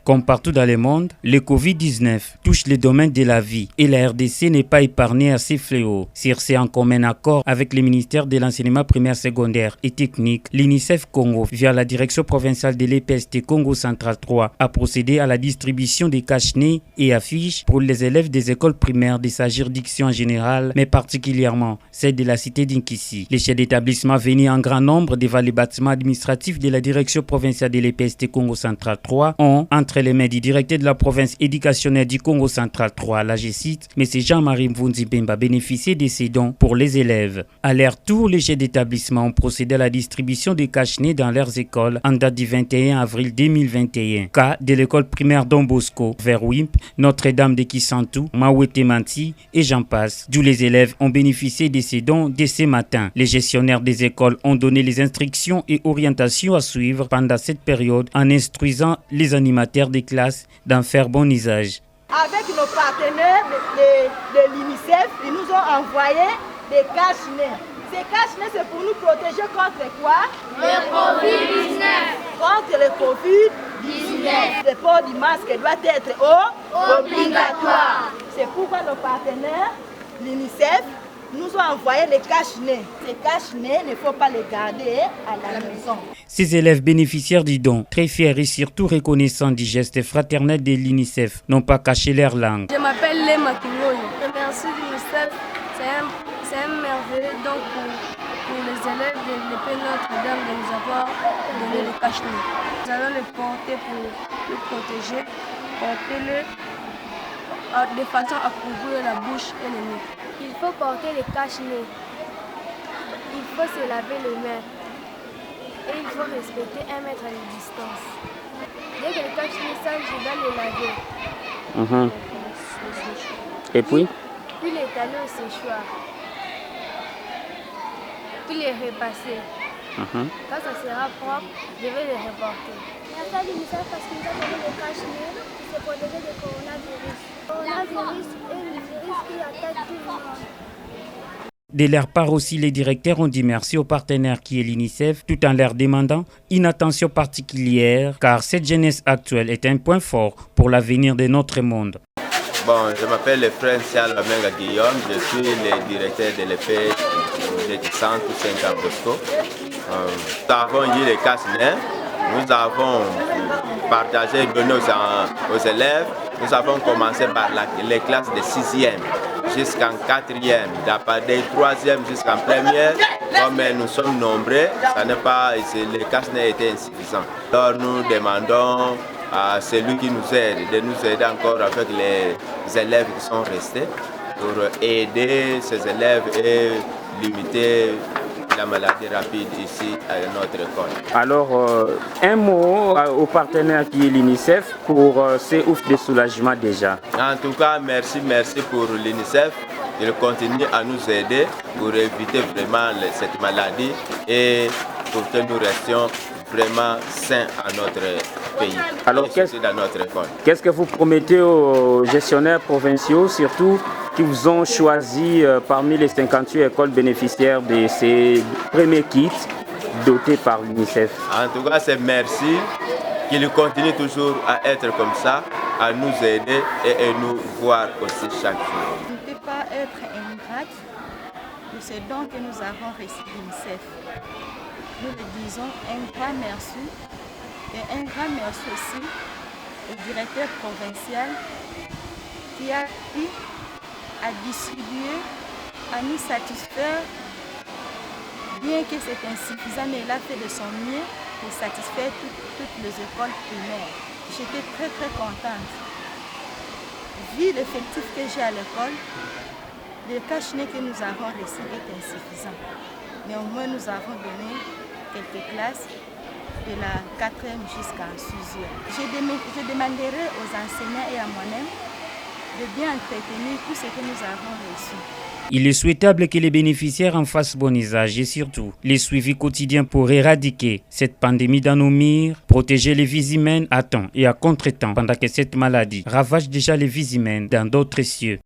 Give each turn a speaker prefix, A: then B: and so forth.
A: Comme partout dans le monde, le Covid-19 touche les domaines de la vie et la RDC n'est pas épargnée à ces fléaux. Sur ce, en commun accord avec le ministère de l'enseignement primaire, secondaire et technique, l'UNICEF Congo, via la direction provinciale de l'EPST Congo Central 3, a procédé à la distribution des cache-nez et affiches pour les élèves des écoles primaires de sa juridiction en général, mais particulièrement celle de la cité d'Inkissi. Les chefs d'établissement venus en grand nombre devant les bâtiments administratifs de la direction provinciale de l'EPST Congo Central 3 ont, entre les mains du directeur de la province éducationnelle du Congo Central 3, la G-Site, M. Jean-Marie Mvunzi Bemba, bénéficié de ces dons pour les élèves. À leur tour, les chefs d'établissement ont procédé à la distribution des cache-nez dans leurs écoles en date du 21 avril 2021. Cas de l'école primaire Don Bosco, vers Wimp, Notre-Dame de Kisantou, Mawete-Manti et j'en passe, d'où les élèves ont bénéficié de ces dons dès ce matin. Les gestionnaires des écoles ont donné les instructions et orientations à suivre pendant cette période en instruisant les animateurs des classes d'en faire bon usage.
B: Avec nos partenaires de l'UNICEF, ils nous ont envoyé des cache-nez. Ces cache-nez, c'est pour nous protéger contre quoi?
C: Le Covid-19.
B: Contre le Covid-19. Le port du masque doit être
C: obligatoire.
B: C'est pourquoi nos partenaires, l'UNICEF, nous ont envoyé les cache-nez. Ces cache-nez, il ne faut pas les garder à la maison.
A: Ces élèves bénéficiaires du don, très fiers et surtout reconnaissants du geste fraternel de l'UNICEF, n'ont pas caché leur langue.
D: Je m'appelle Lema Kingoyo. Merci l'UNICEF, c'est un merveilleux don pour les élèves de l'épée Notre-Dame de nous avoir donné le cache-nez. Nous allons le porter pour le protéger, porter-le de façon à couvrir la bouche et le nez.
E: Il faut porter les cache-nez. Il faut se laver les mains. Et il faut respecter 1 mètre de distance. Dès que les cache-nez sale, je dois les laver.
A: Et puis
E: les étaler au séchoir. Puis les repasser. Quand ça sera propre, je vais les reporter.
F: Merci à l'UNICEF parce qu'il nous a donné des cache-nez pour se protéger du coronavirus. Le coronavirus est le virus qui attaque tout le monde.
A: De leur part aussi, les directeurs ont dit merci aux partenaires qui est l'UNICEF, tout en leur demandant une attention particulière, car cette jeunesse actuelle est un point fort pour l'avenir de notre monde.
G: Bon, je m'appelle le frère Sial Bamenga Guillaume, je suis le directeur de l'épée de Centre Saint-Bosco. Nous avons eu les casse-nez, nous avons partagé, donné aux élèves. Nous avons commencé par les classes de 6e jusqu'en 4e, de 3e jusqu'en 1er. Comme nous sommes nombreux, les casse-nez étaient insuffisants. Alors nous demandons à celui qui nous aide de nous aider encore avec les élèves qui sont restés pour aider ces élèves et limiter la maladie rapide ici à notre école.
A: Alors, un mot aux partenaires qui est l'UNICEF pour ces ouf de soulagement déjà.
G: En tout cas, merci pour l'UNICEF. Il continue à nous aider pour éviter vraiment cette maladie et pour que nous restions vraiment sains à notre pays.
A: Alors, qu'est-ce que vous promettez aux gestionnaires provinciaux, surtout qui vous ont choisi parmi les 58 écoles bénéficiaires de ces premiers kits dotés par l'UNICEF?
G: En tout cas, c'est merci qu'il continue toujours à être comme ça, à nous aider et nous voir aussi chaque jour.
B: On ne peut pas être ingrate de ce don que nous avons reçu de l'UNICEF. Nous le disons un grand merci et un grand merci aussi au directeur provincial qui a pu à distribuer, à nous satisfaire, bien que c'est insuffisant, mais il a fait de son mieux pour satisfaire toutes les écoles primaires. J'étais très contente. Vu l'effectif que j'ai à l'école, le cache-nez que nous avons reçu est insuffisant. Néanmoins, nous avons donné quelques classes de la 4e jusqu'à 6e. Je demanderai aux enseignants et à moi-même de bien entretenir tout ce que nous avons reçu.
A: Il est souhaitable que les bénéficiaires en fassent bon usage et surtout les suivis quotidiens pour éradiquer cette pandémie dans nos murs, protéger les vies humaines à temps et à contre-temps pendant que cette maladie ravage déjà les vies humaines dans d'autres cieux.